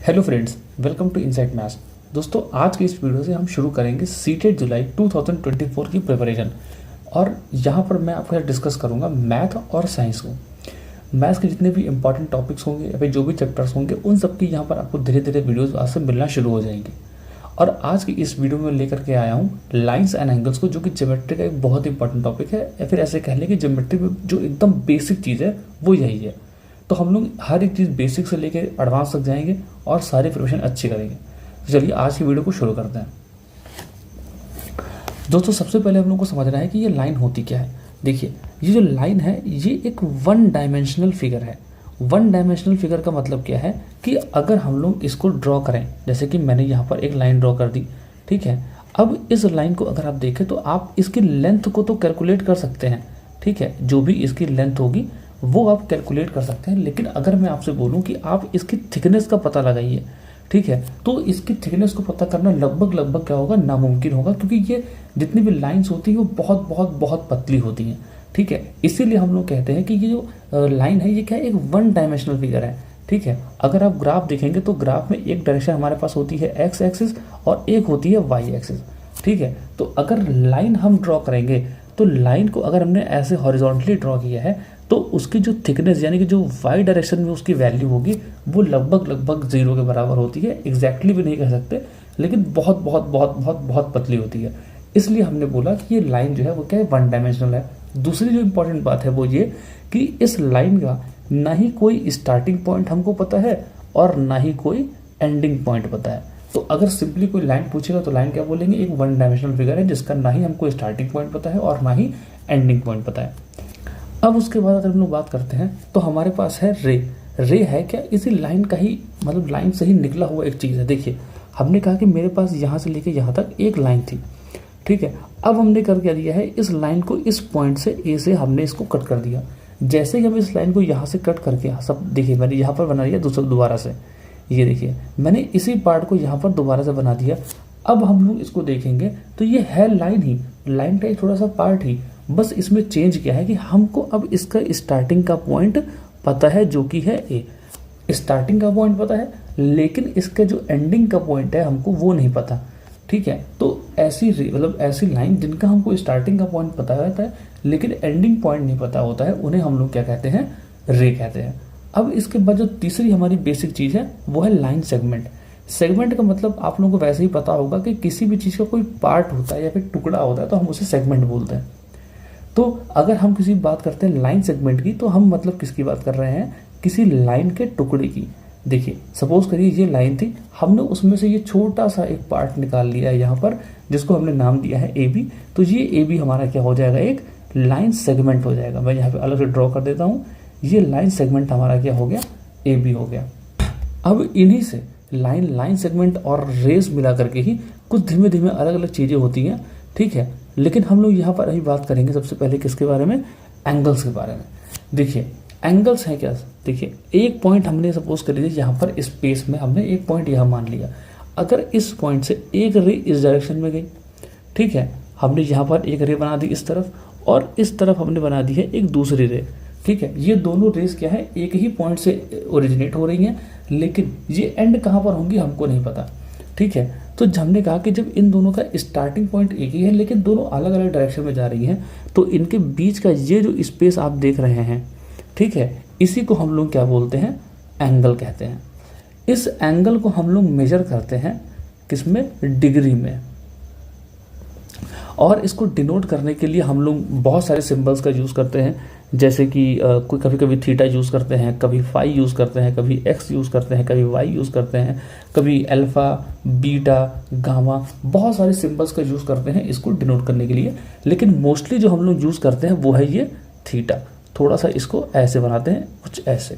Hello friends, welcome to insight maths. दोस्तों, आज की इस वीडियो से हम शुरू करेंगे सीटेट जुलाई 2024 की प्रिपरेशन। और यहाँ पर मैं आपके साथ डिस्कस करूँगा मैथ और साइंस को। मैथ्स के जितने भी इंपॉर्टेंट टॉपिक्स होंगे या फिर जो भी चैप्टर्स होंगे उन सब की यहाँ पर आपको धीरे धीरे वीडियोज़ आज से मिलना शुरू हो जाएंगे। और आज की इस वीडियो में लेकर के आया हूँ लाइंस एंड एंगल्स को, जो कि ज्योमेट्री का एक बहुत इंपॉर्टेंट टॉपिक है, या फिर ऐसे कह लें कि ज्योमेट्री में जो एकदम बेसिक चीज़ है वो यही है। तो हम लोग हर एक चीज़ बेसिक से लेकर एडवांस तक जाएंगे और सारी प्रिपरेशन अच्छी करेंगे। तो चलिए आज की वीडियो को शुरू करते हैं। दोस्तों, सबसे पहले हम लोग को समझना है कि ये लाइन होती क्या है। देखिए, ये जो लाइन है ये एक वन डायमेंशनल फिगर है। वन डायमेंशनल फिगर का मतलब क्या है कि अगर हम लोग इसको ड्रॉ करें, जैसे कि मैंने यहाँ पर एक लाइन ड्रॉ कर दी, ठीक है। अब इस लाइन को अगर आप देखें तो आप इसकी लेंथ को तो कैलकुलेट कर सकते हैं, ठीक है। जो भी इसकी लेंथ होगी वो आप कैलकुलेट कर सकते हैं। लेकिन अगर मैं आपसे बोलूं कि आप इसकी थिकनेस का पता लगाइए, ठीक है, तो इसकी थिकनेस को पता करना लगभग क्या होगा, नामुमकिन होगा, क्योंकि ये जितनी भी लाइंस होती हैं वो बहुत बहुत बहुत पतली होती हैं, ठीक है। इसीलिए हम लोग कहते हैं कि ये जो लाइन है ये क्या है, एक वन डायमेंशनल फिगर है, ठीक है। अगर आप ग्राफ देखेंगे तो ग्राफ में एक डायरेक्शन हमारे पास होती है एक्स एक्सिस और एक होती है वाई एक्सिस, ठीक है। तो अगर लाइन हम ड्रॉ करेंगे तो लाइन को अगर हमने ऐसे हॉरिजॉन्टली ड्रॉ किया है तो उसकी जो थिकनेस यानी कि जो वाई डायरेक्शन में उसकी वैल्यू होगी वो लगभग जीरो के बराबर होती है। एग्जैक्टली भी नहीं कह सकते, लेकिन बहुत बहुत बहुत बहुत बहुत पतली होती है। इसलिए हमने बोला कि ये लाइन जो है वो क्या है, वन डायमेंशनल है। दूसरी जो इंपॉर्टेंट बात है वो ये कि इस लाइन का ना ही कोई स्टार्टिंग पॉइंट हमको पता है और ना ही कोई एंडिंग पॉइंट पता है। तो अगर सिंपली कोई लाइन पूछेगा तो लाइन क्या बोलेंगे, एक वन डायमेंशनल फिगर है जिसका ना ही हमको स्टार्टिंग पॉइंट पता है और ना ही एंडिंग पॉइंट पता है। अब उसके बाद अगर हम लोग बात करते हैं तो हमारे पास है रे। रे है क्या, इसी लाइन का ही मतलब लाइन से ही निकला हुआ एक चीज़ है। देखिए, हमने कहा कि मेरे पास यहाँ से लेके यहाँ तक एक लाइन थी, ठीक है। अब हमने कर क्या दिया है, इस लाइन को इस पॉइंट से ए से हमने इसको कट कर दिया। जैसे ही हम इस लाइन को यहाँ से कट करके सब देखिए, मैंने यहाँ पर बना दिया दोबारा से, ये देखिए मैंने इसी पार्ट को यहाँ पर दोबारा से बना दिया। अब हम लोग इसको देखेंगे तो ये है लाइन ही, लाइन का एक थोड़ा सा पार्ट ही, बस इसमें चेंज क्या है कि हमको अब इसका स्टार्टिंग का पॉइंट पता है जो कि है ए। स्टार्टिंग का पॉइंट पता है लेकिन इसका जो एंडिंग का पॉइंट है हमको वो नहीं पता, ठीक है। तो ऐसी मतलब ऐसी लाइन जिनका हमको स्टार्टिंग का पॉइंट पता रहता है लेकिन एंडिंग पॉइंट नहीं पता होता है, उन्हें हम लोग क्या कहते हैं, रे कहते हैं। अब इसके बाद जो तीसरी हमारी बेसिक चीज़ है वो है लाइन सेगमेंट। सेगमेंट का मतलब आप लोगों को वैसे ही पता होगा कि किसी भी चीज़ का कोई पार्ट होता है या फिर टुकड़ा होता है तो हम उसे सेगमेंट बोलते हैं। तो अगर हम किसी बात करते हैं लाइन सेगमेंट की तो हम मतलब किसकी बात कर रहे हैं, किसी लाइन के टुकड़े की। देखिए, सपोज करिए ये लाइन थी, हमने उसमें से ये छोटा सा एक पार्ट निकाल लिया है यहाँ पर, जिसको हमने नाम दिया है ए बी। तो ये ए बी हमारा क्या हो जाएगा, एक लाइन सेगमेंट हो जाएगा। मैं यहाँ पे अलग से ड्रॉ कर देता हूँ, ये लाइन सेगमेंट हमारा क्या हो गया, ए बी हो गया। अब इन्हीं से लाइन सेगमेंट और रेस मिला करके ही कुछ धीमे धीमे अलग अलग चीज़ें होती हैं, ठीक है। लेकिन हम लोग यहाँ पर अभी बात करेंगे सबसे पहले किसके बारे में, एंगल्स के बारे में। देखिए, एंगल्स हैं क्या, देखिए एक पॉइंट हमने सपोज कर लीजिए यहाँ पर स्पेस में हमने एक पॉइंट यहाँ मान लिया। अगर इस पॉइंट से एक रे इस डायरेक्शन में गई, ठीक है, हमने यहाँ पर एक रे बना दी इस तरफ और इस तरफ हमने बना दी है एक दूसरी रे, ठीक है। ये दोनों रेस क्या है, एक ही पॉइंट से ओरिजिनेट हो रही हैं, लेकिन ये एंड कहाँ पर होंगी हमको नहीं पता, ठीक है। तो हमने कहा कि जब इन दोनों का स्टार्टिंग पॉइंट एक ही है लेकिन दोनों अलग अलग डायरेक्शन में जा रही हैं तो इनके बीच का ये जो स्पेस आप देख रहे हैं, ठीक है, इसी को हम लोग क्या बोलते हैं, एंगल कहते हैं। इस एंगल को हम लोग मेजर करते हैं किसमें, डिग्री में। और इसको डिनोट करने के लिए हम लोग बहुत सारे सिंबल्स का यूज़ करते हैं, जैसे कि कोई कभी कभी थीटा यूज़ करते हैं, कभी फाई यूज़ करते हैं, कभी एक्स यूज़ करते हैं, कभी वाई यूज़ करते हैं, कभी अल्फ़ा, बीटा, गामा, बहुत सारे सिंबल्स का यूज़ करते हैं इसको डिनोट करने के लिए। लेकिन मोस्टली जो हम लोग यूज़ करते हैं वो है ये थीटा। थोड़ा सा इसको ऐसे बनाते हैं, कुछ ऐसे।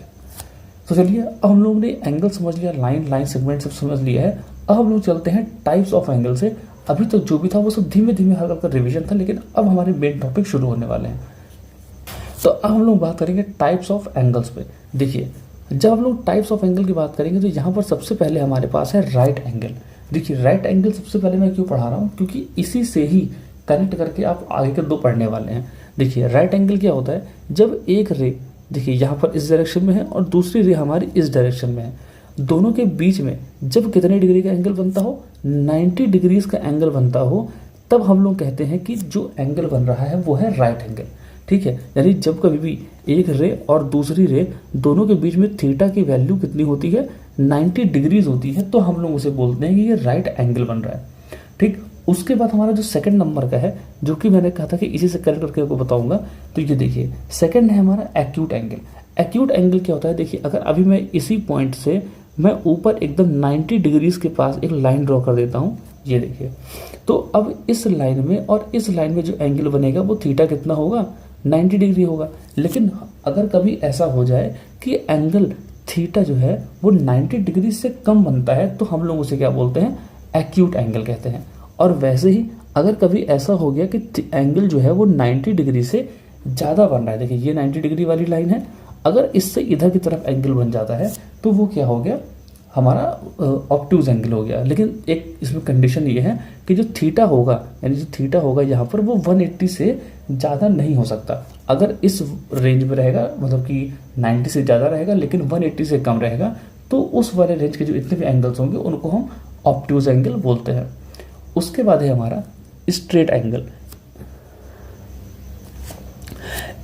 तो चलिए, अब हम लोग ने एंगल समझ लिया, लाइन सेगमेंट सब समझ लिया है। अब हम लोग चलते हैं टाइप्स ऑफ एंगल से। अभी तक जो भी था वो सब धीमे धीमे हल्का रिवीजन था, लेकिन अब हमारे मेन टॉपिक शुरू होने वाले हैं। तो अब हम लोग बात करेंगे टाइप्स ऑफ एंगल्स पे। देखिए, जब हम लोग टाइप्स ऑफ एंगल की बात करेंगे तो यहाँ पर सबसे पहले हमारे पास है राइट एंगल। देखिए, राइट एंगल सबसे पहले मैं क्यों पढ़ा रहा हूँ, क्योंकि इसी से ही कनेक्ट करके आप आगे के दो पढ़ने वाले हैं। देखिए, राइट एंगल क्या होता है, जब एक रे देखिए यहाँ पर इस डायरेक्शन में है और दूसरी रे हमारी इस डायरेक्शन में है। दोनों के बीच में जब कितने डिग्री का एंगल बनता हो, 90 डिग्रीज का एंगल बनता हो, तब हम लोग कहते हैं कि जो एंगल बन रहा है वो है राइट एंगल। ठीक है, यानी जब कभी भी एक रे और दूसरी रे दोनों के बीच में थीटा की वैल्यू कितनी होती है, 90 डिग्रीज होती है, तो हम लोग उसे बोलते हैं कि ये राइट एंगल बन रहा है। ठीक, उसके बाद हमारा जो सेकंड नंबर का है, जो कि मैंने कहा था कि इसी से करेक्ट करके आपको बताऊंगा, तो ये देखिए सेकंड है हमारा एक्यूट एंगल। एक्यूट एंगल क्या होता है, देखिए अगर अभी मैं इसी पॉइंट से मैं ऊपर एकदम 90 डिग्रीज के पास एक लाइन ड्रॉ कर देता हूँ, ये देखिए, तो अब इस लाइन में और इस लाइन में जो एंगल बनेगा वो थीटा कितना होगा, 90 डिग्री होगा। लेकिन अगर कभी ऐसा हो जाए कि एंगल थीटा जो है वो 90 डिग्री से कम बनता है, तो हम लोग उसे क्या बोलते हैं, एक्यूट एंगल कहते हैं। और वैसे ही अगर कभी ऐसा हो गया कि एंगल जो है वो 90 डिग्री से ज़्यादा बन रहा है, देखिए ये 90 डिग्री वाली लाइन है, अगर इससे इधर की तरफ एंगल बन जाता है तो वो क्या हो गया, हमारा ऑब्ट्यूज एंगल हो गया। लेकिन एक इसमें कंडीशन ये है कि जो थीटा होगा, यानी जो थीटा होगा यहाँ पर, वो 180 से ज़्यादा नहीं हो सकता। अगर इस रेंज में रहेगा, मतलब कि 90 से ज़्यादा रहेगा लेकिन 180 से कम रहेगा, तो उस वाले रेंज के जो इतने भी एंगल्स होंगे उनको हम ऑब्ट्यूज एंगल बोलते हैं। उसके बाद है हमारा स्ट्रेट एंगल।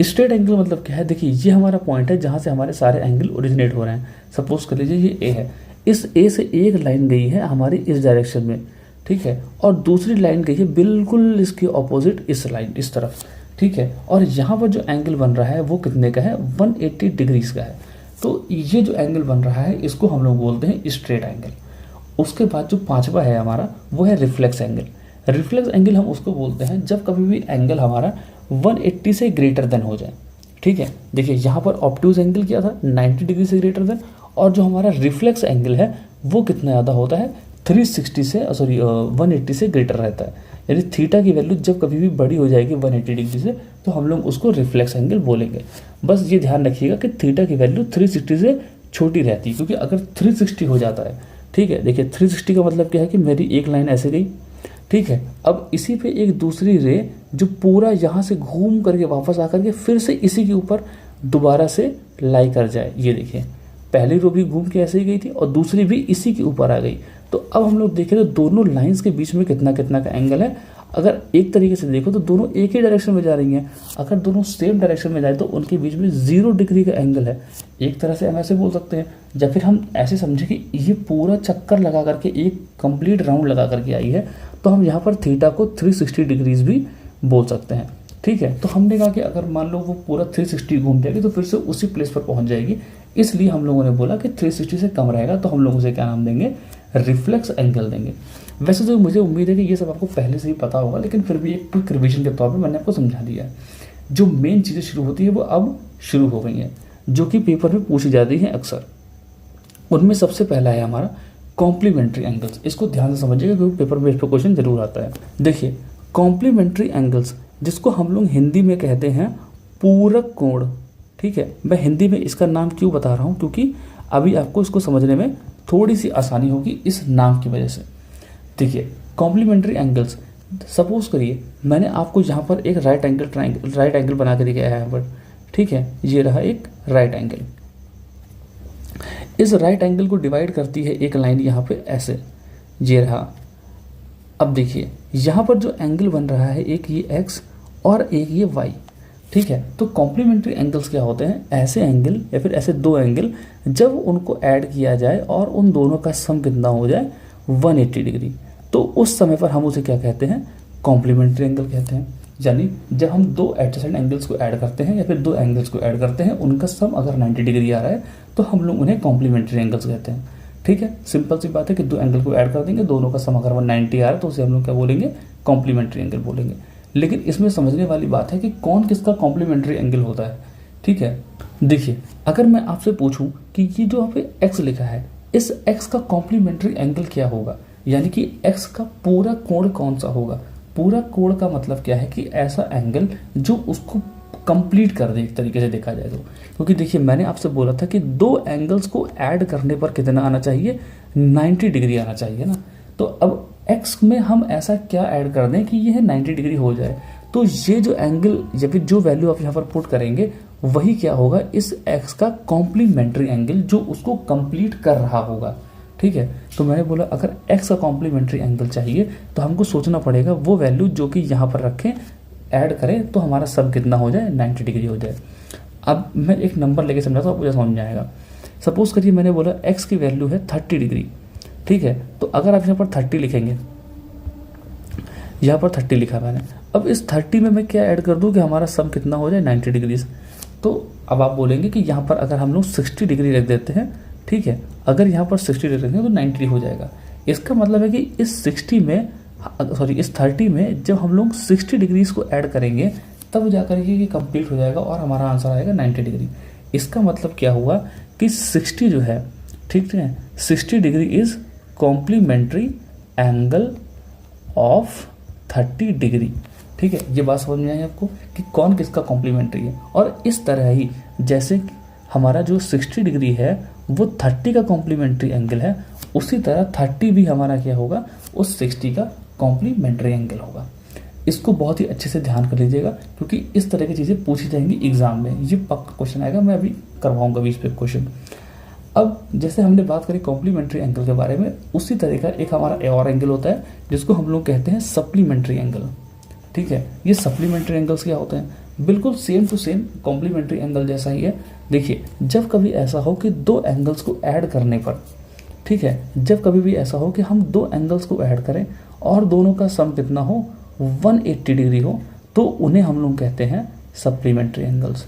स्ट्रेट एंगल मतलब क्या है, देखिए ये हमारा पॉइंट है जहाँ से हमारे सारे एंगल ओरिजिनेट हो रहे हैं। सपोज कर लीजिए ये ए है, इस ए से एक लाइन गई है हमारी इस डायरेक्शन में, ठीक है, और दूसरी लाइन गई है बिल्कुल इसके ऑपोजिट इस लाइन इस तरफ, ठीक है, और यहाँ पर जो एंगल बन रहा है वो कितने का है, 180 डिग्रीज का है। तो ये जो एंगल बन रहा है इसको हम लोग बोलते हैं स्ट्रेट एंगल। उसके बाद जो पांचवा है हमारा वो है रिफ्लेक्स एंगल। रिफ्लेक्स एंगल हम उसको बोलते हैं जब कभी भी एंगल हमारा 180 से ग्रेटर देन हो जाए। ठीक है, देखिए यहाँ पर ऑब्ट्यूज एंगल क्या था, 90 डिग्री से ग्रेटर देन, और जो हमारा रिफ्लेक्स एंगल है वो कितना ज़्यादा होता है, 360 से 180 से ग्रेटर रहता है। यानी थीटा की वैल्यू जब कभी भी बड़ी हो जाएगी 180 डिग्री से, तो हम लोग उसको रिफ्लेक्स एंगल बोलेंगे। बस ये ध्यान रखिएगा कि थीटा की वैल्यू 360 से छोटी रहती है, क्योंकि अगर 360 हो जाता है, ठीक है, देखिए 360 का मतलब क्या है कि मेरी एक लाइन ऐसे गई, ठीक है, अब इसी पे एक दूसरी रे जो पूरा यहाँ से घूम करके वापस आकर के फिर से इसी के ऊपर दोबारा से लाई कर जाए। ये देखिए पहली रो भी घूम के ऐसे ही गई थी और दूसरी भी इसी के ऊपर आ गई। तो अब हम लोग देखें तो दोनों लाइंस के बीच में कितना कितना का एंगल है। अगर एक तरीके से देखो तो दोनों एक ही डायरेक्शन में जा रही हैं, अगर दोनों सेम डायरेक्शन में जाए तो उनके बीच में 0 डिग्री का एंगल है। एक तरह से हम ऐसे बोल सकते हैं, या फिर हम ऐसे समझें कि ये पूरा चक्कर लगा करके एक कंप्लीट राउंड लगा करके आई है, तो हम यहाँ पर थीटा को 360 डिग्रीज भी बोल सकते हैं। ठीक है, तो हमने कहा कि अगर मान लो वो पूरा 360 घूम जाएगी तो फिर से उसी प्लेस पर पहुंच जाएगी, इसलिए हम लोगों ने बोला कि 360 से कम रहेगा तो हम लोग उसे क्या नाम देंगे, रिफ्लेक्स एंगल देंगे। वैसे तो मुझे उम्मीद है कि ये सब आपको पहले से ही पता होगा, लेकिन फिर भी एक क्विक रिवीजन के तौर पर मैंने आपको समझा दिया है। जो मेन चीज़ें शुरू होती है वो अब शुरू हो गई हैं, जो कि पेपर में पूछी जाती हैं अक्सर। उनमें सबसे पहला है हमारा कॉम्प्लीमेंट्री एंगल्स। इसको ध्यान से समझिएगा क्योंकि पेपर में इस पर क्वेश्चन जरूर आता है। देखिए कॉम्प्लीमेंट्री एंगल्स, जिसको हम लोग हिंदी में कहते हैं पूरक कोण। ठीक है, मैं हिंदी में इसका नाम क्यों बता रहा हूँ, क्योंकि अभी आपको इसको समझने में थोड़ी सी आसानी होगी इस नाम की वजह से। देखिए कॉम्प्लीमेंट्री एंगल्स, सपोज करिए मैंने आपको यहाँ पर एक राइट एंगल बना के दिखाया है यहाँ पर। ठीक है, ये रहा एक राइट एंगल। इस राइट एंगल को डिवाइड करती है एक लाइन यहाँ पे ऐसे, ये रहा। अब देखिए यहाँ पर जो एंगल बन रहा है, एक ये एक्स और एक ये वाई। ठीक है, तो कॉम्प्लीमेंट्री एंगल्स क्या होते हैं, ऐसे एंगल या फिर ऐसे दो एंगल जब उनको ऐड किया जाए और उन दोनों का सम कितना हो जाए, 180 डिग्री, तो उस समय पर हम उसे क्या कहते हैं, कॉम्प्लीमेंट्री एंगल कहते हैं। यानी जब हम दो एडजेसेंट एंगल्स को ऐड करते हैं या फिर दो एंगल्स को ऐड करते हैं, उनका सम अगर 90 डिग्री आ रहा है तो हम लोग उन्हें कॉम्प्लीमेंट्री एंगल्स कहते हैं। ठीक है, सिंपल सी बात है कि दो एंगल को ऐड कर देंगे, दोनों का सम अगर 190 आ रहा है तो उसे हम लोग क्या बोलेंगे, कॉम्प्लीमेंट्री एंगल बोलेंगे। लेकिन इसमें समझने वाली बात है कि कौन किसका कॉम्प्लीमेंट्री एंगल होता है। ठीक है, देखिए अगर मैं आपसे पूछूं कि ये जो यहाँ पे एक्स लिखा है, इस एक्स का कॉम्प्लीमेंट्री एंगल क्या होगा, यानी कि एक्स का पूरा कोण कौन सा होगा। पूरा कोण का मतलब क्या है कि ऐसा एंगल जो उसको कंप्लीट कर दे, एक तरीके से देखा जाए तो। क्योंकि देखिए मैंने आपसे बोला था कि दो एंगल्स को ऐड करने पर कितना आना चाहिए, 90 डिग्री आना चाहिए ना। तो अब एक्स में हम ऐसा क्या ऐड कर दें कि यह 90 डिग्री हो जाए। तो ये जो एंगल या फिर जो वैल्यू आप यहाँ पर पुट करेंगे वही क्या होगा, इस एक्स का कॉम्प्लीमेंट्री एंगल जो उसको कंप्लीट कर रहा होगा। ठीक है, तो मैंने बोला अगर एक्स का कॉम्प्लीमेंट्री एंगल चाहिए तो हमको सोचना पड़ेगा वो वैल्यू जो कि यहाँ पर रखें, ऐड करें तो हमारा सब कितना हो जाए, 90 डिग्री हो जाए। अब मैं एक नंबर लेके समझाता हूँ, आपको समझ में आएगा। सपोज करिए मैंने बोला एक्स की वैल्यू है 30 डिग्री। ठीक है, तो अगर आप यहाँ पर 30 लिखेंगे, यहाँ पर 30 लिखा मैंने, अब इस 30 में मैं क्या ऐड कर दूँ कि हमारा सम कितना हो जाए, 90 डिग्री। तो अब आप बोलेंगे कि यहाँ पर अगर हम लोग 60 डिग्री रख देते हैं, ठीक है, अगर यहाँ पर 60 डिग्री रखेंगे तो 90 हो जाएगा। इसका मतलब है कि इस 60 में, सॉरी इस 30 में जब हम लोग 60 डिग्रीज को ऐड करेंगे तब जा करके ये कंप्लीट हो जाएगा और हमारा आंसर आएगा 90 डिग्री। इसका मतलब क्या हुआ कि 60 जो है, ठीक है, 60 degree is complementary angle of 30 degree. ठीक है, ये बात समझ में आई आपको कि कौन किसका कॉम्प्लीमेंट्री है। और इस तरह ही जैसे हमारा जो 60 डिग्री है वो 30 का कॉम्प्लीमेंट्री एंगल है, उसी तरह 30 भी हमारा क्या होगा, उस 60 का कॉम्प्लीमेंट्री एंगल होगा। इसको बहुत ही अच्छे से ध्यान कर लीजिएगा क्योंकि इस तरह की चीज़ें पूछी जाएंगी एग्जाम में, ये पक्का क्वेश्चन आएगा, मैं अभी करवाऊंगा 20 पे क्वेश्चन। अब जैसे हमने बात करी कॉम्प्लीमेंट्री एंगल के बारे में, उसी तरह का एक हमारा और एंगल होता है जिसको हम लोग कहते हैं सप्लीमेंट्री एंगल। ठीक है, ये सप्लीमेंट्री एंगल्स क्या होते हैं, बिल्कुल same to same complementary angle जैसा ही है। देखिए, जब कभी ऐसा हो कि दो एंगल्स को ऐड करने पर, ठीक है, जब कभी भी ऐसा हो कि हम दो एंगल्स को ऐड करें और दोनों का सम कितना हो, 180 डिग्री हो, तो उन्हें हम लोग कहते हैं सप्लीमेंट्री एंगल्स।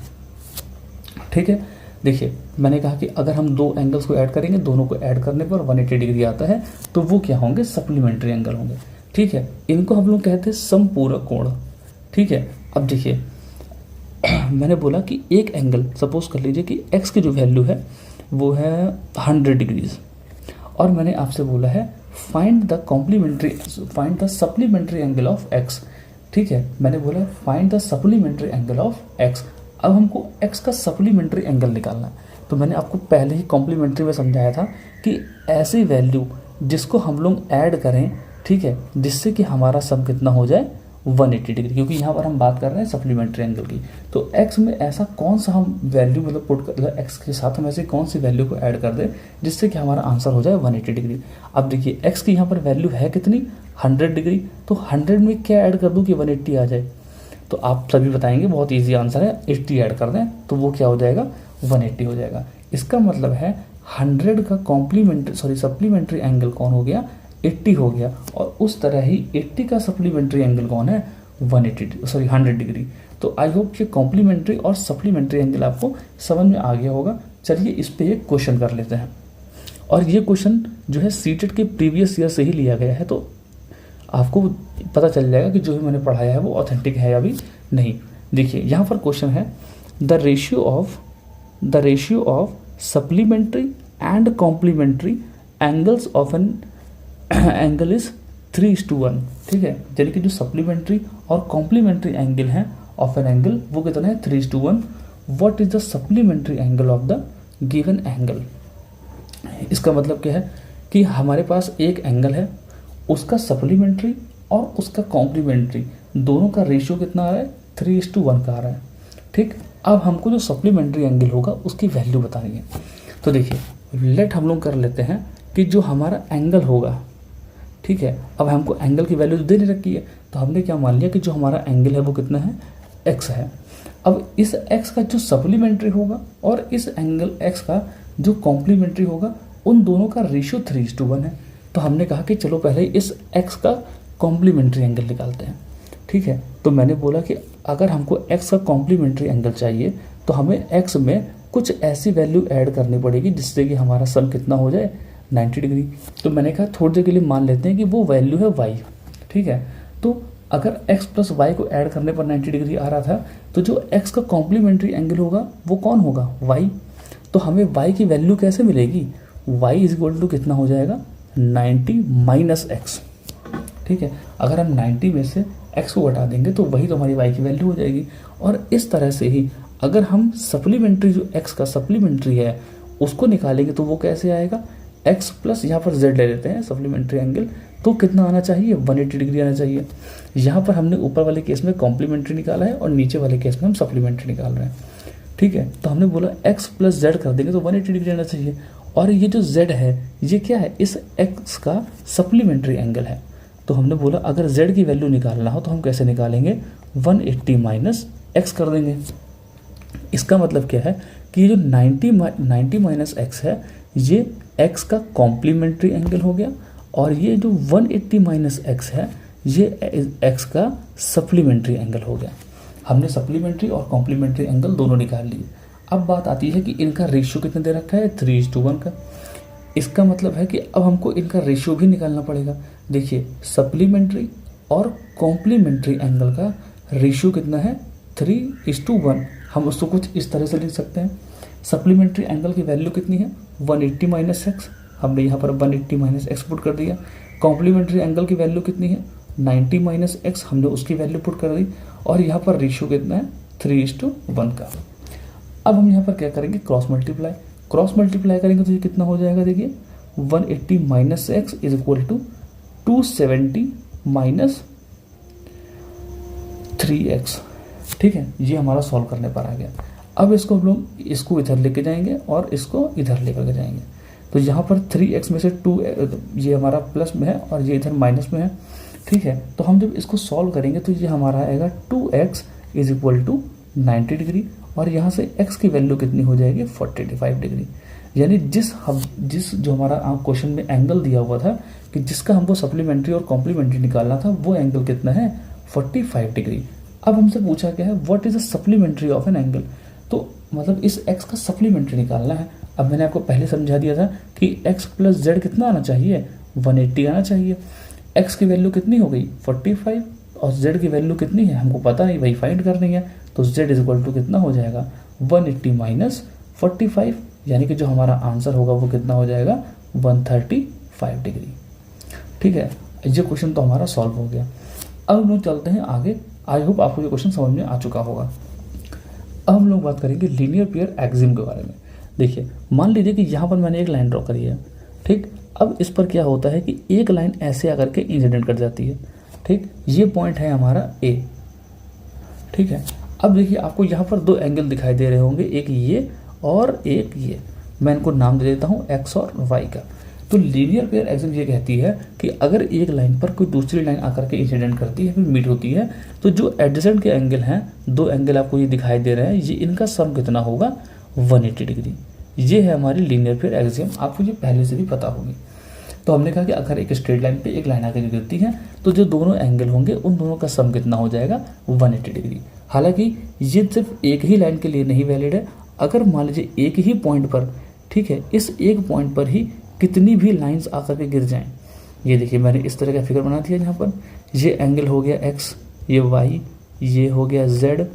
ठीक है, देखिए मैंने कहा कि अगर हम दो एंगल्स को ऐड करेंगे, दोनों को ऐड करने पर 180 डिग्री आता है, तो वो क्या होंगे, सप्लीमेंट्री एंगल होंगे। ठीक है, इनको हम लोग कहते हैं समपूरक कोण। ठीक है, अब देखिए मैंने बोला कि एक एंगल, सपोज कर लीजिए कि एक्स की जो वैल्यू है वो है 100 डिग्रीज, और मैंने आपसे बोला है find the supplementary angle of x. ठीक है, मैंने बोला find the supplementary angle of x. अब हमको एक्स का सप्लीमेंट्री एंगल निकालना है। तो मैंने आपको पहले ही कॉम्प्लीमेंट्री में समझाया था कि ऐसी वैल्यू जिसको हम लोग ऐड करें, ठीक है, जिससे कि हमारा सम कितना हो जाए, 180 डिग्री, क्योंकि यहाँ पर हम बात कर रहे हैं सप्लीमेंट्री एंगल की। तो एक्स में ऐसा कौन सा हम वैल्यू मतलब पुट कर, एक्स के साथ हम ऐसे कौन सी वैल्यू को ऐड कर दें जिससे कि हमारा आंसर हो जाए 180 डिग्री। अब देखिए एक्स की यहाँ पर वैल्यू है कितनी, 100 डिग्री, तो 100 में क्या ऐड कर दूँ कि 180 आ जाए। तो आप सभी बताएंगे बहुत ईजी आंसर है, 80 ऐड कर दें तो वो क्या हो जाएगा, 180 हो जाएगा। इसका मतलब है 100 का सप्लीमेंट्री एंगल कौन हो गया, 80 हो गया। और उस तरह ही 80 का सप्लीमेंट्री एंगल कौन है, 100 डिग्री। तो आई होप कि कॉम्प्लीमेंट्री और सप्लीमेंट्री एंगल आपको समझ में आ गया होगा। चलिए इस पे एक क्वेश्चन कर लेते हैं, और ये क्वेश्चन जो है सीटेट के प्रीवियस ईयर से ही लिया गया है, तो आपको पता चल जाएगा कि जो भी मैंने पढ़ाया है वो ऑथेंटिक है या भी नहीं। देखिए यहाँ पर क्वेश्चन है the ratio of supplementary and complementary angles of an angle is 3:1। ठीक है, यानी कि जो सप्लीमेंट्री और कॉम्प्लीमेंट्री एंगल है ऑफ एन एंगल वो कितना है, 3:1। What is the supplementary angle of the given angle. इसका मतलब क्या है कि हमारे पास एक एंगल है, उसका सप्लीमेंट्री और उसका कॉम्प्लीमेंट्री दोनों का रेशियो कितना आ रहा है, 3:1 का आ रहा है। ठीक, अब हमको जो सप्लीमेंट्री एंगल होगा उसकी वैल्यू बतानी है। तो देखिए लेट हम लोग कर लेते हैं कि जो हमारा एंगल होगा, ठीक है, अब हमको एंगल की वैल्यू दे नहीं रखी है, तो हमने क्या मान लिया कि जो हमारा एंगल है वो कितना है, एक्स है। अब इस एक्स का जो सप्लीमेंट्री होगा और इस एंगल एक्स का जो कॉम्प्लीमेंट्री होगा, उन दोनों का रेशियो 3:1 है। तो हमने कहा कि चलो पहले इस एक्स का कॉम्प्लीमेंट्री एंगल निकालते हैं। ठीक है, तो मैंने बोला कि अगर हमको एक्स का कॉम्प्लीमेंट्री एंगल चाहिए तो हमें एक्स में कुछ ऐसी वैल्यू ऐड करनी पड़ेगी जिससे कि हमारा सम कितना हो जाए, 90 डिग्री। तो मैंने कहा थोड़ी देर के लिए मान लेते हैं कि वो वैल्यू है y। ठीक है, तो अगर x प्लस वाई को ऐड करने पर 90 डिग्री आ रहा था, तो जो x का कॉम्प्लीमेंट्री एंगल होगा वो कौन होगा, y। तो हमें y की वैल्यू कैसे मिलेगी, y इज इक्वल टू कितना हो जाएगा, 90 माइनस एक्स। ठीक है, अगर हम 90 में से x को घटा देंगे तो वही तो हमारी y की वैल्यू हो जाएगी। और इस तरह से ही अगर हम सप्लीमेंट्री जो x का सप्लीमेंट्री है उसको निकालेंगे तो वो कैसे आएगा, x प्लस यहाँ पर z ले लेते हैं सप्लीमेंट्री एंगल, तो कितना आना चाहिए, 180 डिग्री आना चाहिए। यहाँ पर हमने ऊपर वाले केस में कॉम्प्लीमेंट्री निकाला है और नीचे वाले केस में हम सप्लीमेंट्री निकाल रहे हैं। ठीक है। तो हमने बोला x प्लस जेड कर देंगे तो 180 डिग्री आना चाहिए, और ये जो z है ये क्या है, इस x का सप्लीमेंट्री एंगल है। तो हमने बोला अगर z की वैल्यू निकालना हो तो हम कैसे निकालेंगे, 180 माइनस x कर देंगे। इसका मतलब क्या है कि ये जो 90 माइनस एक्स है ये x का कॉम्प्लीमेंट्री एंगल हो गया, और ये जो 180 माइनस एक्स है ये x का सप्लीमेंट्री एंगल हो गया। हमने सप्लीमेंट्री और कॉम्प्लीमेंट्री एंगल दोनों निकाल लिए। अब बात आती है कि इनका रेशियो कितना दे रखा है, 3:1 का। इसका मतलब है कि अब हमको इनका रेशियो भी निकालना पड़ेगा। देखिए सप्लीमेंट्री और कॉम्प्लीमेंट्री एंगल का रेशियो कितना है, 3:1। हम उसको कुछ इस तरह से लिख सकते हैं, सप्लीमेंट्री एंगल की वैल्यू कितनी है, 180 माइनस एक्स, हमने यहाँ पर 180 माइनस एक्स पुट कर दिया। कॉम्प्लीमेंट्री एंगल की वैल्यू कितनी है, 90 माइनस एक्स, हमने उसकी वैल्यू पुट कर दी, और यहाँ पर रेशियो कितना है, 3:1 का। अब हम यहाँ पर क्या करेंगे, क्रॉस मल्टीप्लाई करेंगे तो ये कितना हो जाएगा, देखिए 180 minus x is equal to 270 minus 3x। ठीक है, ये हमारा सॉल्व करने पर आ गया। अब इसको हम लोग इसको इधर लेके जाएंगे और इसको इधर लेकर के जाएंगे। तो यहाँ पर 3x में से 2 ये हमारा प्लस में है और ये इधर माइनस में है। ठीक है, तो हम जब इसको सॉल्व करेंगे तो ये हमारा आएगा 2x is equal to 90 degree, और यहाँ से x की वैल्यू कितनी हो जाएगी, 45 डिग्री। यानी जिस जो हमारा क्वेश्चन में एंगल दिया हुआ था कि जिसका हमको सप्लीमेंट्री और कॉम्प्लीमेंट्री निकालना था, वो एंगल कितना है, 45 डिग्री। अब हमसे पूछा क्या है, what is the supplementary of an angle, तो मतलब इस x का सप्लीमेंट्री निकालना है। अब मैंने आपको पहले समझा दिया था कि x प्लस जेड कितना आना चाहिए, 180 आना चाहिए। x की वैल्यू कितनी हो गई, 45, और z की वैल्यू कितनी है हमको पता नहीं, वही फाइंड करनी है। तो z इज इक्वल टू कितना हो जाएगा, 180 माइनस 45, यानी कि जो हमारा आंसर होगा वो कितना हो जाएगा, 135 डिग्री। ठीक है, ये क्वेश्चन तो हमारा सॉल्व हो गया। अब हम लोग चलते हैं आगे। आई होप आपको ये क्वेश्चन समझ में आ चुका होगा। अब हम लोग बात करेंगे लीनियर पेयर एक्सिम के बारे में। देखिए मान लीजिए कि यहाँ पर मैंने एक लाइन ड्रॉ करी है, ठीक। अब इस पर क्या होता है कि एक लाइन ऐसे आकर के इंसिडेंट कर जाती है, ठीक। ये पॉइंट है हमारा ए, ठीक है। अब देखिए आपको यहाँ पर दो एंगल दिखाई दे रहे होंगे, एक ये और एक ये। मैं इनको नाम दे देता हूँ एक्स और वाई का। तो लीनियर पेयर एक्सिम ये कहती है कि अगर एक लाइन पर कोई दूसरी लाइन आकर के इंसिडेंट करती है, फिर मीट होती है, तो जो एडजेसेंट के एंगल हैं, दो एंगल आपको ये दिखाई दे रहे हैं, ये इनका सम कितना होगा, 180 डिग्री। ये है हमारी लीनियर पेयर एक्सिम, आपको ये पहले से भी पता होगी। तो हमने कहा कि अगर एक स्ट्रेट लाइन पे एक लाइन आकर गिरती है तो जो दोनों एंगल होंगे उन दोनों का सम कितना हो जाएगा, 180 डिग्री। हालांकि ये सिर्फ एक ही लाइन के लिए नहीं वैलिड है। अगर मान लीजिए एक ही पॉइंट पर, ठीक है, इस एक पॉइंट पर ही कितनी भी लाइंस आकर के गिर जाएं, ये देखिए मैंने इस तरह का फिगर बना दिया। यहाँ पर ये एंगल हो गया x, ये y, ये हो गया z,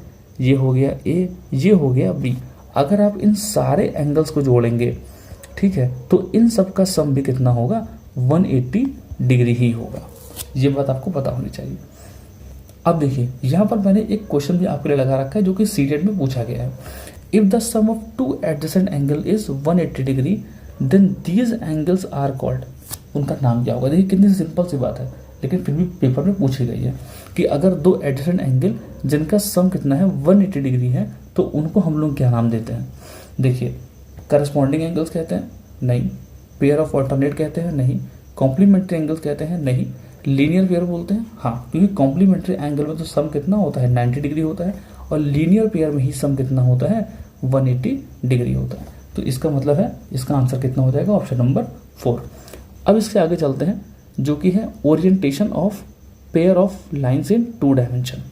ये हो गया a, ये हो गया b। अगर आप इन सारे एंगल्स को जोड़ेंगे, ठीक है, तो इन सब का सम भी कितना होगा, 180 डिग्री ही होगा। ये बात आपको पता होनी चाहिए। अब देखिए यहाँ पर मैंने एक क्वेश्चन भी आपके लिए लगा रखा है जो कि सीटेट में पूछा गया है। If the sum of two adjacent angle is 180 degree then these angles are called. उनका नाम क्या होगा। देखिए कितनी सिंपल सी बात है, लेकिन फिर भी पेपर में पूछी गई है कि अगर दो एडजेसेंट एंगल जिनका सम कितना है, 180 डिग्री है, तो उनको हम लोग क्या नाम देते हैं। देखिए करस्पॉन्डिंग एंगल्स कहते हैं, नहीं। पेयर ऑफ ऑल्टरनेट कहते हैं, नहीं। कॉम्प्लीमेंट्री एंगल्स कहते हैं, नहीं। लीनियर पेयर बोलते हैं, हाँ, क्योंकि कॉम्प्लीमेंट्री एंगल में तो सम कितना होता है, 90 डिग्री होता है, और लीनियर पेयर में ही सम कितना होता है, 180 डिग्री होता है। तो इसका मतलब है इसका आंसर कितना हो जाएगा, ऑप्शन नंबर 4। अब इसके आगे चलते हैं जो कि है orientation of pair of lines in 2 dimension.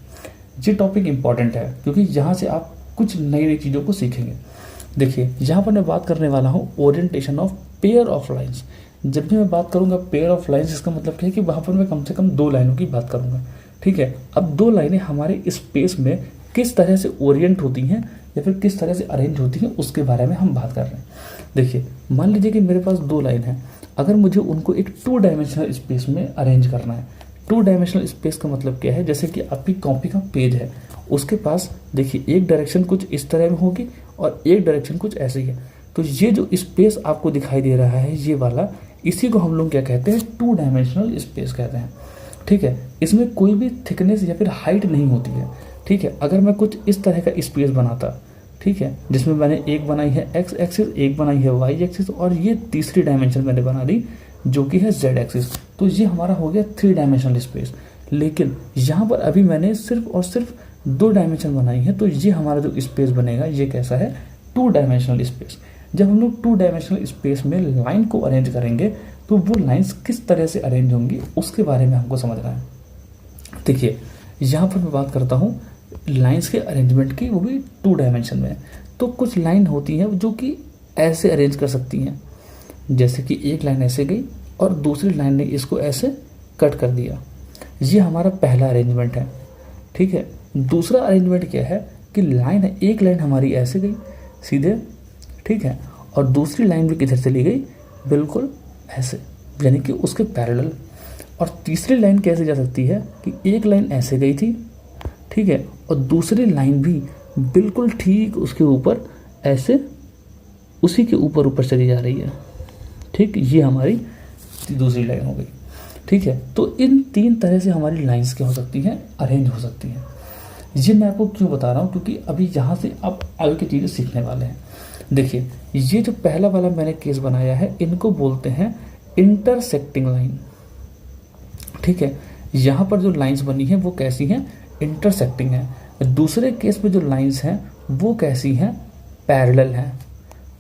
ये टॉपिक इंपॉर्टेंट है क्योंकि यहाँ से आप कुछ नई नई चीज़ों को सीखेंगे। देखिए यहाँ पर मैं बात करने वाला हूँ orientation of pair of lines. जब भी मैं बात करूँगा पेयर ऑफ लाइंस, इसका मतलब क्या है कि वहाँ पर मैं कम से कम 2 लाइनों की बात करूँगा, ठीक है। अब 2 लाइनें हमारे स्पेस में किस तरह से ओरिएंट होती हैं या फिर किस तरह से अरेंज होती हैं, उसके बारे में हम बात कर रहे हैं। देखिए मान लीजिए कि मेरे पास 2 लाइन है, अगर मुझे उनको एक 2 डायमेंशनल स्पेस में अरेंज करना है। 2 डायमेंशनल स्पेस का मतलब क्या है, जैसे कि आपकी कॉपी का पेज है, उसके पास देखिए एक डायरेक्शन कुछ इस तरह में होगी और एक डायरेक्शन कुछ ऐसे ही है। तो ये जो स्पेस आपको दिखाई दे रहा है, ये वाला, इसी को हम लोग क्या कहते हैं, 2 डायमेंशनल स्पेस कहते हैं, ठीक है। इसमें कोई भी थिकनेस या फिर हाइट नहीं होती है, ठीक है। अगर मैं कुछ इस तरह का स्पेस बनाता, ठीक है, जिसमें मैंने एक बनाई है एक्स एक्सिस, एक बनाई है वाई एक्सिस, और ये तीसरी डायमेंशन मैंने बना दी जो कि है जेड एक्सिस। तो ये हमारा हो गया 3 डायमेंशनल स्पेस। लेकिन यहाँ पर अभी मैंने सिर्फ और सिर्फ 2 डायमेंशन बनाई है, तो ये हमारा जो स्पेस बनेगा ये कैसा है, 2 डायमेंशनल स्पेस। जब हम लोग 2 डायमेंशनल स्पेस में लाइन को अरेंज करेंगे तो वो लाइन्स किस तरह से अरेंज होंगी उसके बारे में हमको समझना है। देखिए यहाँ पर मैं बात करता हूँ लाइन्स के अरेंजमेंट की, वो भी 2 डायमेंशन में। तो कुछ लाइन होती हैं जो कि ऐसे अरेंज कर सकती हैं, जैसे कि एक लाइन ऐसे गई और दूसरी लाइन ने इसको ऐसे कट कर दिया, ये हमारा पहला अरेंजमेंट है। ठीक है, दूसरा अरेंजमेंट क्या है कि लाइन है, एक लाइन हमारी ऐसे गई सीधे, ठीक है, और दूसरी लाइन भी किधर चली गई, बिल्कुल ऐसे, यानी कि उसके पैरेलल। और तीसरी लाइन कैसे जा सकती है कि एक लाइन ऐसे गई थी, ठीक है, और दूसरी लाइन भी बिल्कुल ठीक उसके ऊपर ऐसे, उसी के ऊपर ऊपर चली जा रही है। ठीक, ये हमारी दूसरी लाइन हो गई। ठीक है, तो इन 3 तरह से हमारी लाइंस क्या हो सकती हैं, अरेंज हो सकती हैं। ये मैं आपको क्यों बता रहा हूँ, क्योंकि अभी यहाँ से आप आगे की चीज़ें सीखने वाले हैं। देखिए ये जो पहला वाला मैंने केस बनाया है, इनको बोलते हैं इंटरसेक्टिंग लाइन। ठीक है, यहाँ पर जो लाइंस बनी है वो कैसी हैं, इंटरसेक्टिंग है। दूसरे केस में जो लाइंस हैं वो कैसी हैं, पैरेलल हैं।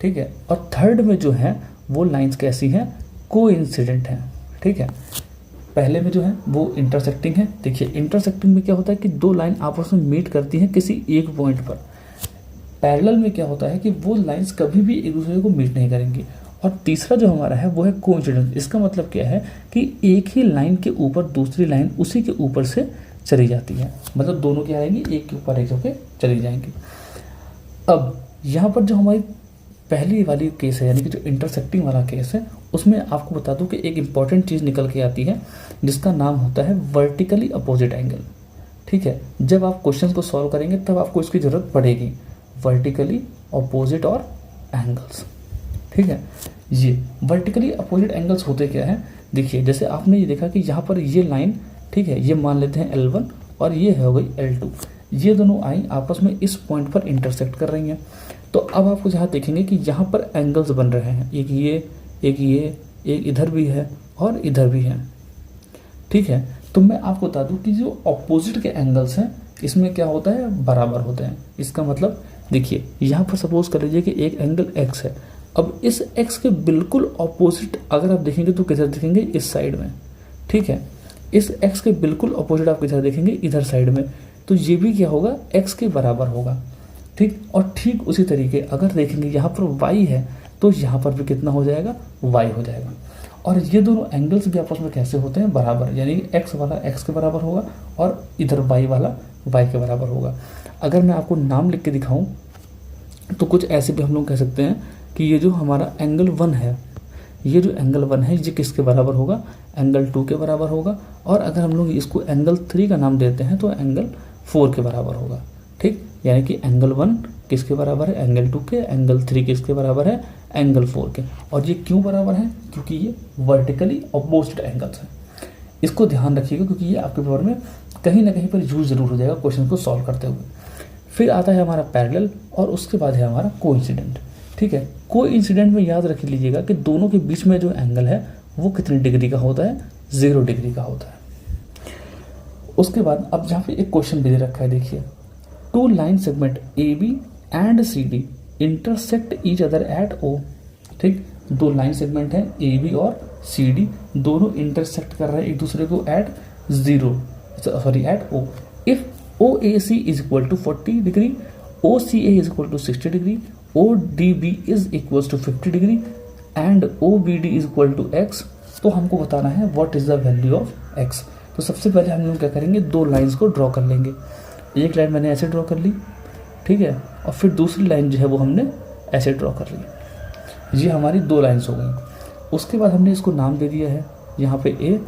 ठीक है, और थर्ड में जो है वो लाइंस कैसी हैं, कोइंसिडेंट हैं। ठीक है, पहले में जो है वो इंटरसेक्टिंग है। देखिए इंटरसेक्टिंग में क्या होता है कि 2 लाइन आपस में मीट करती हैं किसी एक पॉइंट पर। पैरेलल में क्या होता है कि वो लाइंस कभी भी एक दूसरे को मीट नहीं करेंगी। और तीसरा जो हमारा है वो है कोइंसिडेंस। इसका मतलब क्या है कि एक ही लाइन के ऊपर दूसरी लाइन उसी के ऊपर से चली जाती है, मतलब दोनों क्या आएंगी, एक के ऊपर एक होकर चली जाएंगी। अब यहाँ पर जो हमारी पहली वाली केस है, यानी कि जो इंटरसेक्टिंग वाला केस है, उसमें आपको बता दूं कि एक इंपॉर्टेंट चीज़ निकल के आती है जिसका नाम होता है वर्टिकली अपोजिट एंगल। ठीक है, जब आप क्वेश्चन को सॉल्व करेंगे तब आपको इसकी ज़रूरत पड़ेगी, वर्टिकली अपोजिट और एंगल्स। ठीक है, ये वर्टिकली अपोजिट एंगल्स होते क्या हैं, देखिए जैसे आपने ये देखा कि यहाँ पर ये लाइन, ठीक है, ये मान लेते हैं L1 और ये हो गई L2, ये दोनों आई आपस में इस पॉइंट पर इंटरसेक्ट कर रही हैं। तो अब आपको यहाँ देखेंगे कि यहाँ पर एंगल्स बन रहे हैं, एक ये, एक इधर भी है और इधर भी है। ठीक है, तो मैं आपको बता दूं कि जो ऑपोजिट के एंगल्स हैं इसमें क्या होता है, बराबर होते हैं। इसका मतलब देखिए यहाँ पर सपोज कर लीजिए कि एक एंगल x है। अब इस x के बिल्कुल ऑपोजिट अगर आप देखेंगे तो किधर देखेंगे, इस साइड में। ठीक है, इस x के बिल्कुल ऑपोजिट आप किधर देखेंगे, इधर साइड में। तो ये भी क्या होगा, x के बराबर होगा। ठीक, और ठीक उसी तरीके अगर देखेंगे यहाँ पर y है तो यहाँ पर भी कितना हो जाएगा, y हो जाएगा। और ये दोनों एंगल्स भी आपस में कैसे होते हैं, बराबर, यानी x वाला x के बराबर होगा और इधर y वाला y के बराबर होगा। अगर मैं आपको नाम लिख के दिखाऊं तो कुछ ऐसे भी हम लोग कह सकते हैं कि ये जो हमारा एंगल 1 है, ये जो एंगल 1 है ये किसके बराबर होगा, एंगल 2 के बराबर होगा। और अगर हम लोग इसको एंगल 3 का नाम देते हैं तो एंगल 4 के बराबर होगा। ठीक, यानी कि एंगल 1 किसके बराबर है, एंगल 2 के, एंगल 3 किसके बराबर है, एंगल 4 के। और ये क्यों बराबर है, क्योंकि ये वर्टिकली अपोजिट एंगल्स हैं। इसको ध्यान रखिएगा क्योंकि ये आपके पेपर में कहीं ना कहीं पर यूज जरूर हो जाएगा क्वेश्चन को सॉल्व करते हुए। फिर आता है हमारा पैरेलल और उसके बाद है हमारा कोइंसिडेंट। ठीक है, कोइंसिडेंट में याद रख लीजिएगा कि दोनों के बीच में जो एंगल है वो कितनी डिग्री का होता है, 0 डिग्री का होता है। उसके बाद अब जहाँ पे एक क्वेश्चन भी दे रखा है, देखिए 2 line segment AB and CD intersect each other at O। ठीक, 2 लाइन सेगमेंट हैं AB और CD, दोनों इंटरसेक्ट कर रहे हैं एक दूसरे को at O। If OAC is equal to 40 degree, OCA is equal to 60 degree, ODB is equal to 50 degree and OBD is equal to X, तो हमको बताना है what is the value of X। तो सबसे पहले हम लोग क्या करेंगे, 2 लाइंस को ड्रॉ कर लेंगे। एक लाइन मैंने ऐसे ड्रॉ कर ली, ठीक है, और फिर दूसरी लाइन जो है वो हमने ऐसे ड्रॉ कर ली। ये हमारी 2 लाइंस हो गई। उसके बाद हमने इसको नाम दे दिया है, यहाँ पे A,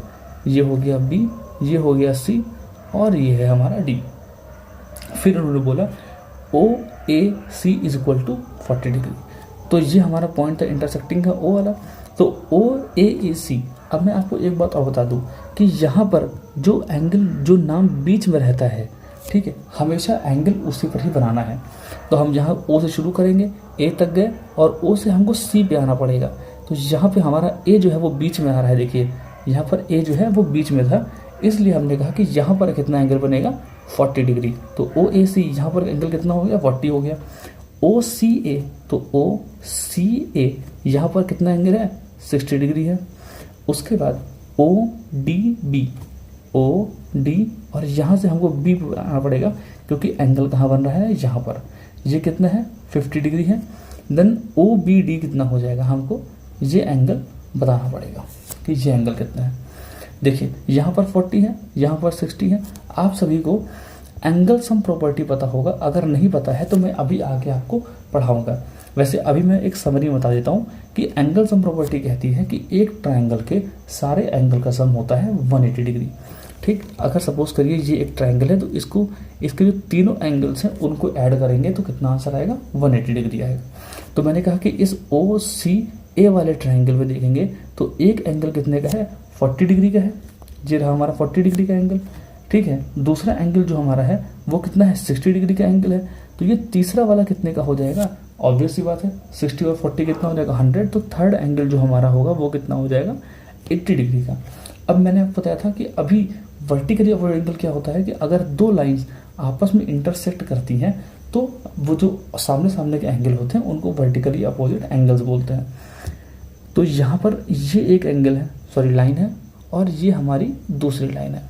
ये हो गया B, ये हो गया C और ये है हमारा D। फिर उन्होंने बोला OAC is equal to 40 degree, तो ये हमारा पॉइंट था इंटरसेक्टिंग का O वाला। तो OAC, अब मैं आपको एक बात और बता दूं कि यहाँ पर जो एंगल, जो नाम बीच में रहता है ठीक है, हमेशा एंगल उसी पर ही बनाना है। तो हम यहाँ ओ से शुरू करेंगे, ए तक गए और ओ से हमको सी पे आना पड़ेगा। तो यहाँ पे हमारा ए जो है वो बीच में आ रहा है, देखिए यहाँ पर ए जो है वो बीच में था, इसलिए हमने कहा कि यहाँ पर कितना एंगल बनेगा 40 डिग्री। तो ओ ए सी यहाँ पर एंगल कितना हो गया 40 हो गया। ओ सी ए, तो ओ सी ए यहाँ पर कितना एंगल है 60 डिग्री है। उसके बाद O D B, O D और यहाँ से हमको बी आना पड़ेगा क्योंकि एंगल कहाँ बन रहा है यहाँ पर, ये कितना है 50 डिग्री है। देन ओ बी डी कितना हो जाएगा, हमको ये एंगल बताना पड़ेगा कि ये एंगल कितना है। देखिए यहाँ पर 40 है, यहाँ पर 60 है। आप सभी को एंगल सम प्रॉपर्टी पता होगा, अगर नहीं पता है तो मैं अभी आगे आपको पढ़ाऊंगा। वैसे अभी मैं एक समरी बता देता हूँ कि एंगल सम प्रॉपर्टी कहती है कि एक ट्रायंगल के सारे एंगल का सम होता है 180 डिग्री। ठीक, अगर सपोज करिए ये एक ट्रायंगल है तो इसके जो तीनों एंगल्स हैं उनको ऐड करेंगे तो कितना आंसर आएगा 180 डिग्री आएगा। तो मैंने कहा कि इस ओ सी ए वाले ट्रायंगल में देखेंगे तो एक एंगल कितने का है 40 डिग्री का है, ये रहा हमारा 40 डिग्री का एंगल। ठीक है, दूसरा एंगल जो हमारा है वो कितना है 60 डिग्री का एंगल है। तो ये तीसरा वाला कितने का हो जाएगा, ऑब्वियस सी बात है 60 और 40 कितना हो जाएगा 100। तो थर्ड एंगल जो हमारा होगा वो कितना हो जाएगा 80 डिग्री का। अब मैंने आपको बताया था कि अभी वर्टिकली अपवर्ड एंगल क्या होता है कि अगर दो लाइंस आपस में इंटरसेक्ट करती हैं तो वो जो सामने सामने के एंगल होते हैं उनको वर्टिकली अपोजिट एंगल्स बोलते हैं। तो यहाँ पर ये एक एंगल है, सॉरी लाइन है, और ये हमारी दूसरी लाइन है।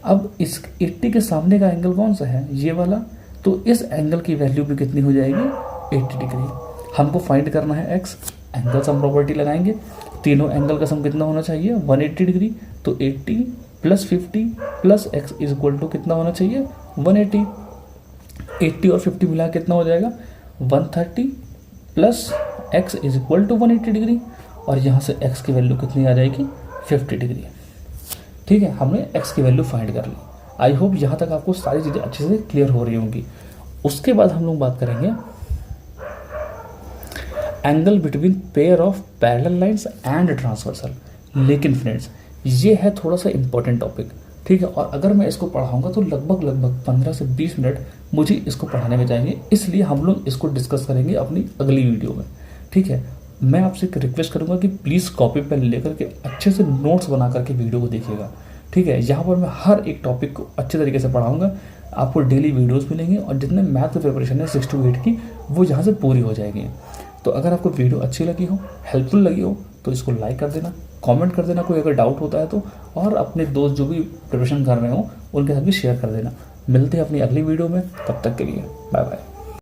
अब इस 80 के सामने का एंगल कौन सा है, ये वाला। तो इस एंगल की वैल्यू भी कितनी हो जाएगी 80 डिग्री। हमको फाइंड करना है एक्स, एंगल सम प्रॉपर्टी लगाएंगे, तीनों एंगल का सम कितना होना चाहिए 180 डिग्री। तो 80 plus 50 plus x is equal to कितना होना चाहिए 180। 80 और 50 मिला कितना हो जाएगा 130 plus x is equal to 180 degree, और यहाँ से एक्स की वैल्यू कितनी आ जाएगी 50 डिग्री। ठीक है, हमने एक्स की वैल्यू फाइंड कर ली। आई होप यहाँ तक आपको सारी चीज़ें अच्छे से क्लियर हो रही होंगी। उसके बाद हम लोग बात करेंगे angle between pair of parallel lines and transversal. लेकिन फ्रेंड्स ये है थोड़ा सा इंपॉर्टेंट टॉपिक, ठीक है, और अगर मैं इसको पढ़ाऊंगा तो लगभग 15 से 20 मिनट मुझे इसको पढ़ाने में जाएंगे, इसलिए हम लोग इसको डिस्कस करेंगे अपनी अगली वीडियो में। ठीक है, मैं आपसे एक रिक्वेस्ट करूंगा कि प्लीज़ कॉपी पेन लेकर के अच्छे से नोट्स बना करके वीडियो को देखिएगा। ठीक है, यहाँ पर मैं हर एक टॉपिक को अच्छे तरीके से पढ़ाऊंगा, आपको डेली वीडियोस मिलेंगे और जितने मैथ की प्रिपरेशन है 6 to 8 की वो यहाँ से पूरी हो जाएगी। तो अगर आपको वीडियो अच्छी लगी हो, हेल्पफुल लगी हो, तो इसको लाइक कर देना, कमेंट कर देना कोई अगर डाउट होता है तो, और अपने दोस्त जो भी प्रिपरेशन कर रहे हो उनके साथ भी शेयर कर देना। मिलते हैं अपनी अगली वीडियो में, तब तक के लिए बाय बाय।